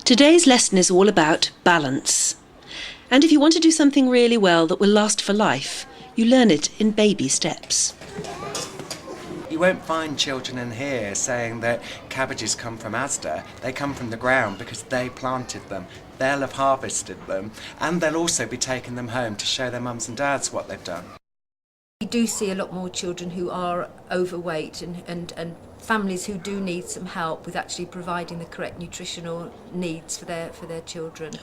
Today's lesson is all about balance. And if you want to do something really well that will last for life, you learn it in baby steps. You won't find children in here saying that cabbages come from Asda. They come from the ground because they planted them. They'll have harvested them, and they'll also be taking them home to show their mums and dads what they've done. We do see a lot more children who are overweight and families who do need some help with actually providing the correct nutritional needs for their children.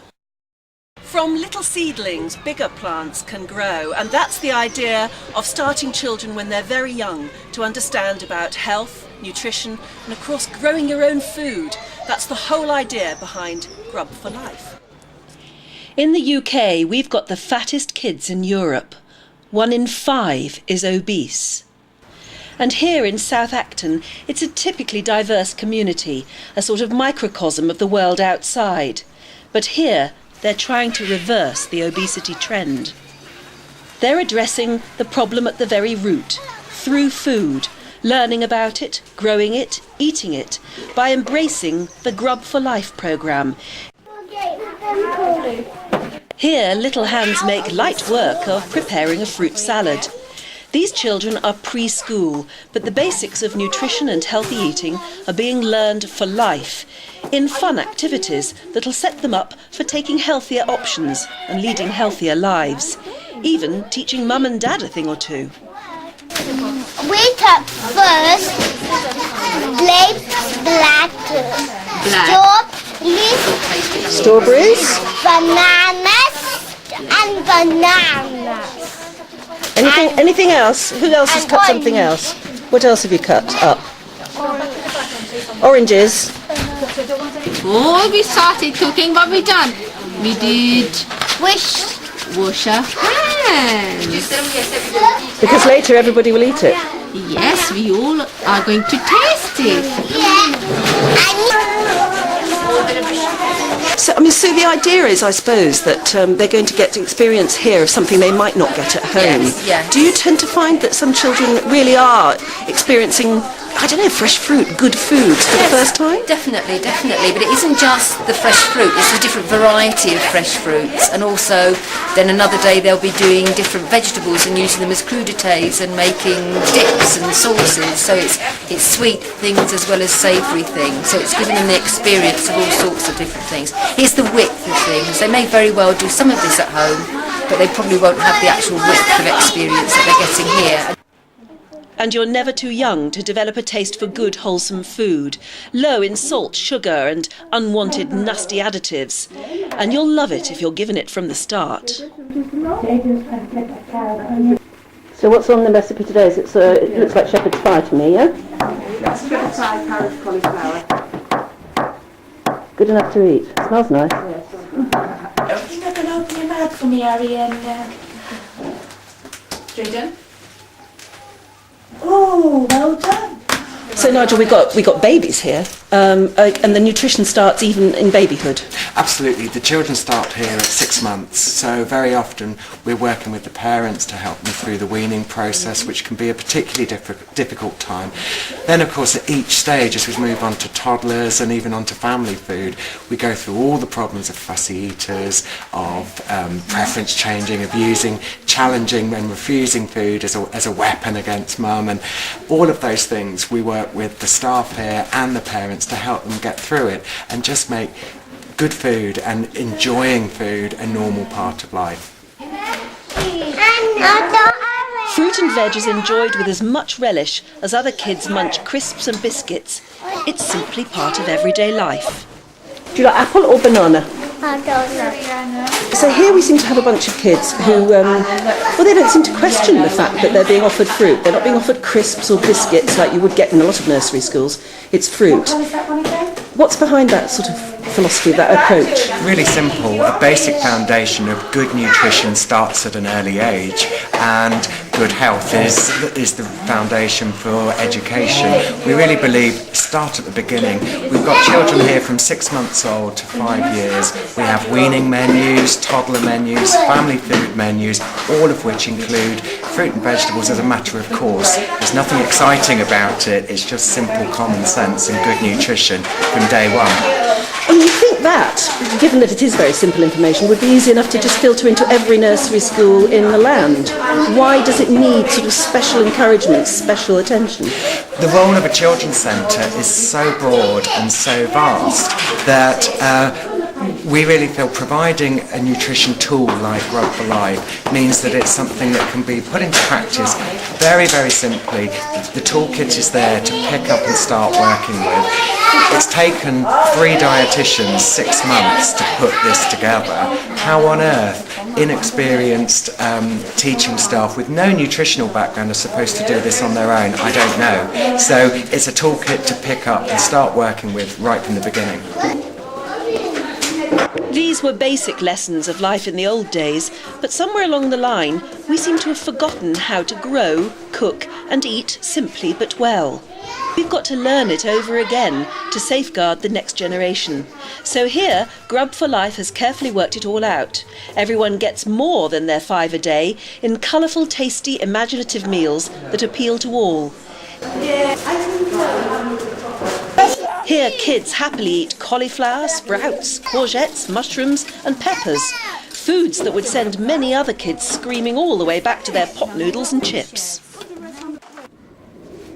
From little seedlings, bigger plants can grow, and that's the idea of starting children when they're very young to understand about health, nutrition, and of course growing your own food. That's the whole idea behind Grub for Life. In the UK, we've got the fattest kids in Europe. 1 in 5 is obese. And here in South Acton, it's a typically diverse community, a sort of microcosm of the world outside. But here, they're trying to reverse the obesity trend. They're addressing the problem at the very root, through food, learning about it, growing it, eating it, by embracing the Grub for Life programme. Here, little hands make light work of preparing a fruit salad. These children are preschool, but the basics of nutrition and healthy eating are being learned for life, in fun activities that'll set them up for taking healthier options and leading healthier lives, even teaching mum and dad a thing or two. We took first Strawberries? bananas, and bananas. Anything else? Who else has cut something else? What else have you cut up? Oranges. Oh, we started cooking, what we done? We did wash our hands. Because later everybody will eat it. Yes, we all are going to taste it. So the idea is, I suppose, that they're going to get to experience here of something they might not get at home. Yes. Do you tend to find that some children really are experiencing, I don't know, fresh fruit, good foods for the first time? Definitely. But it isn't just the fresh fruit, it's a different variety of fresh fruits. And also, then another day they'll be doing different vegetables and using them as crudités and making dips and sauces. So it's sweet things as well as savoury things. So it's giving them the experience of all sorts of different things. Here's the width of things. They may very well do some of this at home, but they probably won't have the actual width of experience that they're getting here. And you're never too young to develop a taste for good, wholesome food, low in salt, sugar and unwanted nasty additives. And you'll love it if you're given it from the start. So what's on the recipe today? It looks like shepherd's pie to me, yeah? That's shepherd's pie, carrot, cauliflower. Good enough to eat. Smells nice. Don't think I can open your mouth for me, Harry, and... Jaden? Oh, well done. So Nigel, we got babies here, and the nutrition starts even in babyhood. Absolutely. The children start here at 6 months, so very often we're working with the parents to help them through the weaning process, which can be a particularly difficult time. Then, of course, at each stage, as we move on to toddlers and even onto family food, we go through all the problems of fussy eaters, of preference changing, abusing, challenging and refusing food as a weapon against mum, and all of those things we work with the staff here and the parents to help them get through it and just make good food and enjoying food a normal part of life. Fruit and veg is enjoyed with as much relish as other kids munch crisps and biscuits. It's simply part of everyday life. Do you like apple or banana? I don't know. So here we seem to have a bunch of kids who, they don't seem to question the fact that they're being offered fruit. They're not being offered crisps or biscuits like you would get in a lot of nursery schools. It's fruit. What's behind that sort of philosophy, that approach? Really simple. A basic foundation of good nutrition starts at an early age, and good health is the foundation for education. We really believe start at the beginning. We've got children here from 6 months old to 5 years. We have weaning menus, toddler menus, family food menus, all of which include fruit and vegetables as a matter of course. There's nothing exciting about it, it's just simple common sense and good nutrition from day one. And you think that, given that it is very simple information, would be easy enough to just filter into every nursery school in the land. Why does it need sort of special encouragement, special attention? The role of a children's centre is so broad and so vast that we really feel providing a nutrition tool like Grub for Life means that it's something that can be put into practice very, very simply. The toolkit is there to pick up and start working with. It's taken 3 dietitians 6 months to put this together. How on earth inexperienced teaching staff with no nutritional background are supposed to do this on their own? I don't know. So it's a toolkit to pick up and start working with right from the beginning. These were basic lessons of life in the old days, but somewhere along the line we seem to have forgotten how to grow, cook and eat simply but well. We've got to learn it over again to safeguard the next generation. So here, Grub for Life has carefully worked it all out. Everyone gets more than their 5 a day in colourful, tasty, imaginative meals that appeal to all. Here, kids happily eat cauliflower, sprouts, courgettes, mushrooms and peppers. Foods that would send many other kids screaming all the way back to their pot noodles and chips.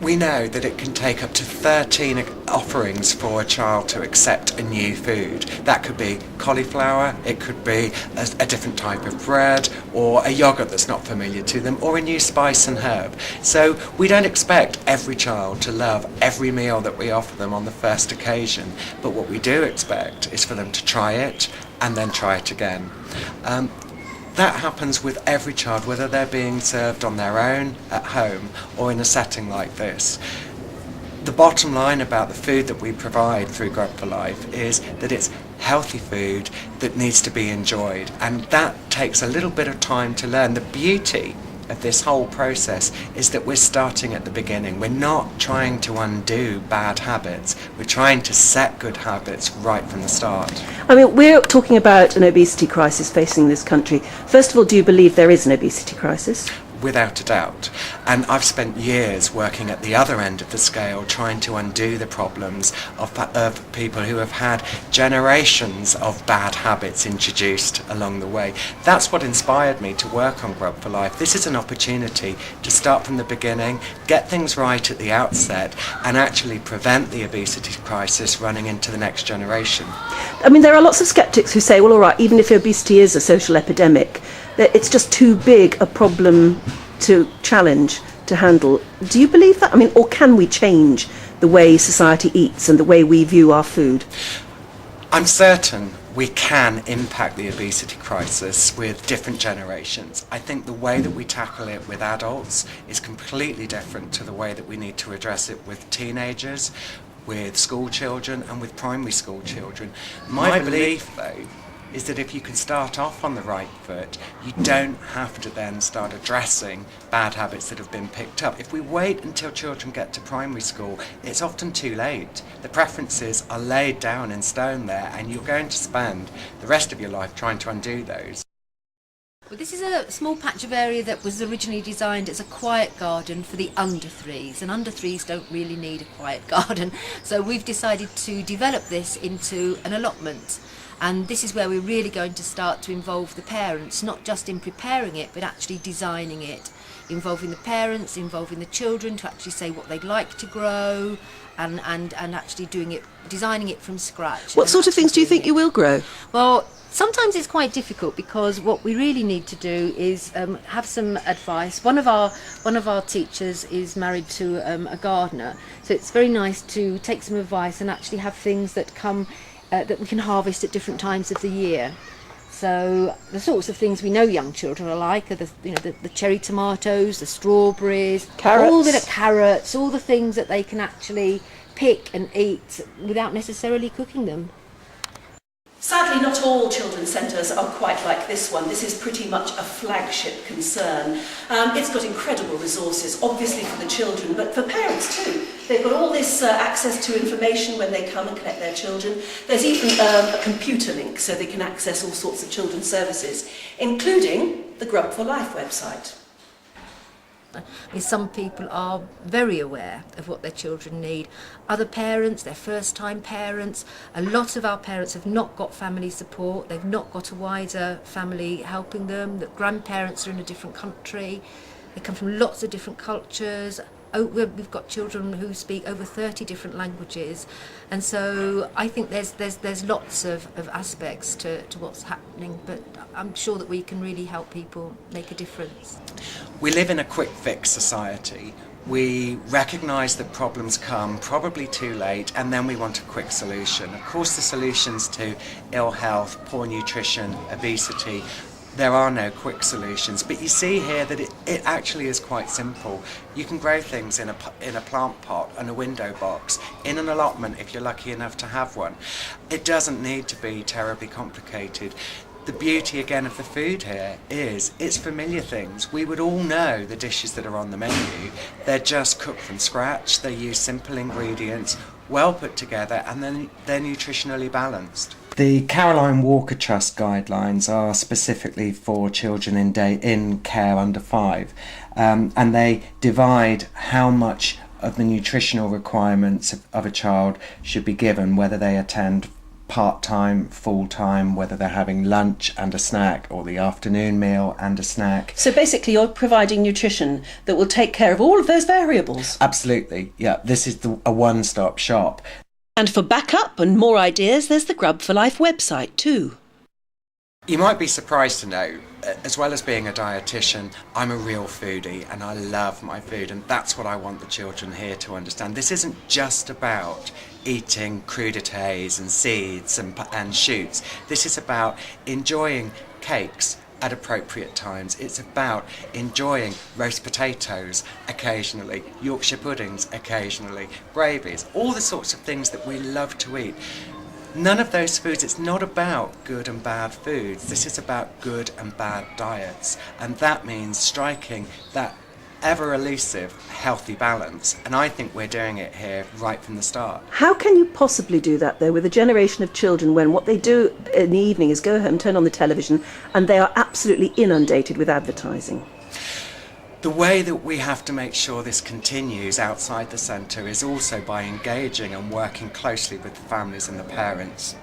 We know that it can take up to 13 offerings for a child to accept a new food. That could be cauliflower, it could be a different type of bread, or a yoghurt that's not familiar to them, or a new spice and herb. So we don't expect every child to love every meal that we offer them on the first occasion, but what we do expect is for them to try it and then try it again. That happens with every child, whether they're being served on their own, at home, or in a setting like this. The bottom line about the food that we provide through Grub for Life is that it's healthy food that needs to be enjoyed, and that takes a little bit of time to learn. The beauty of this whole process is that we're starting at the beginning. We're not trying to undo bad habits, we're trying to set good habits right from the start. I mean, we're talking about an obesity crisis facing this country. First of all, do you believe there is an obesity crisis? Without a doubt. And I've spent years working at the other end of the scale trying to undo the problems of people who have had generations of bad habits introduced along the way. That's what inspired me to work on Grub for Life. This is an opportunity to start from the beginning, get things right at the outset, and actually prevent the obesity crisis running into the next generation. I mean, there are lots of sceptics who say, well, all right, even if obesity is a social epidemic, that it's just too big a problem to challenge, to handle. Do you believe that? I mean, or can we change the way society eats and the way we view our food? I'm certain we can impact the obesity crisis with different generations. I think the way that we tackle it with adults is completely different to the way that we need to address it with teenagers, with school children and with primary school children. My belief, though, is that if you can start off on the right foot, you don't have to then start addressing bad habits that have been picked up. If we wait until children get to primary school, it's often too late. The preferences are laid down in stone there, and you're going to spend the rest of your life trying to undo those. Well, this is a small patch of area that was originally designed as a quiet garden for the under 3s, and under 3s don't really need a quiet garden, so we've decided to develop this into an allotment. And this is where we're really going to start to involve the parents, not just in preparing it, but actually designing it. Involving the parents, involving the children to actually say what they'd like to grow, and actually designing it from scratch. What sort of things do you think you will grow? Well, sometimes it's quite difficult because what we really need to do is have some advice. One of our teachers is married to a gardener, so it's very nice to take some advice and actually have things that come that we can harvest at different times of the year. So the sorts of things we know young children are like are the cherry tomatoes, the strawberries, carrots. All the things that they can actually pick and eat without necessarily cooking them. Sadly, not all children's centres are quite like this one. This is pretty much a flagship concern. It's got incredible resources, obviously for the children, but for parents too. They've got all this access to information when they come and collect their children. There's even a computer link so they can access all sorts of children's services, including the Grub for Life website. Some people are very aware of what their children need. Other parents, they're first-time parents. A lot of our parents have not got family support. They've not got a wider family helping them. The grandparents are in a different country. They come from lots of different cultures. We've got children who speak over 30 different languages, and so I think there's lots of aspects to what's happening, but I'm sure that we can really help people make a difference. We live in a quick fix society. We recognise that problems come probably too late, and then we want a quick solution. Of course, the solutions to ill health, poor nutrition, obesity, there are no quick solutions, but you see here that it actually is quite simple. You can grow things in a plant pot and a window box, in an allotment if you're lucky enough to have one. It doesn't need to be terribly complicated. The beauty again of the food here is it's familiar things. We would all know the dishes that are on the menu. They're just cooked from scratch, they use simple ingredients, well put together, and then they're nutritionally balanced. The Caroline Walker Trust guidelines are specifically for children in care under 5, and they divide how much of the nutritional requirements of a child should be given, whether they attend part-time, full-time, whether they're having lunch and a snack or the afternoon meal and a snack. So basically you're providing nutrition that will take care of all of those variables. Absolutely, yeah. This is a one-stop shop. And for backup and more ideas, there's the Grub for Life website too. You might be surprised to know, as well as being a dietitian, I'm a real foodie and I love my food, and that's what I want the children here to understand. This isn't just about eating crudités and seeds and shoots. This is about enjoying cakes at appropriate times. It's about enjoying roast potatoes occasionally, Yorkshire puddings occasionally, bravies, all the sorts of things that we love to eat. None of those foods, it's not about good and bad foods. This is about good and bad diets. And that means striking that ever elusive healthy balance. And I think we're doing it here right from the start. How can you possibly do that though with a generation of children when what they do in the evening is go home, turn on the television, and they are absolutely inundated with advertising? The way that we have to make sure this continues outside the centre is also by engaging and working closely with the families and the parents.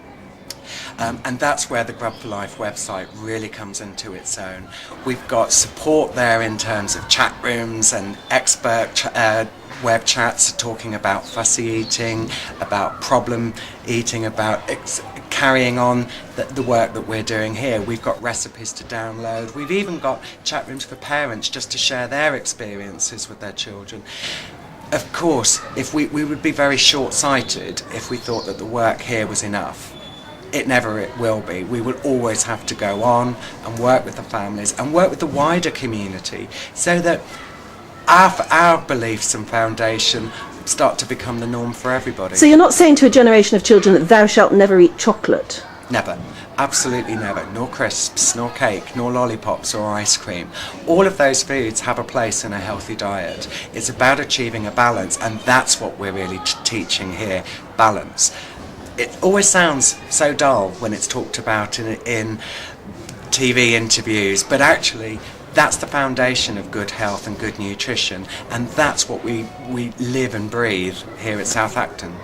And that's where the Grub for Life website really comes into its own. We've got support there in terms of chat rooms and expert web chats talking about fussy eating, about problem eating, about carrying on the work that we're doing here. We've got recipes to download. We've even got chat rooms for parents just to share their experiences with their children. Of course, if we would be very short-sighted if we thought that the work here was enough. It never will be. We will always have to go on and work with the families and work with the wider community so that our beliefs and foundation start to become the norm for everybody. So you're not saying to a generation of children that thou shalt never eat chocolate? Never. Absolutely never. Nor crisps, nor cake, nor lollipops or ice cream. All of those foods have a place in a healthy diet. It's about achieving a balance, and that's what we're really teaching here, balance. It always sounds so dull when it's talked about in TV interviews, but actually that's the foundation of good health and good nutrition, and that's what we live and breathe here at South Acton.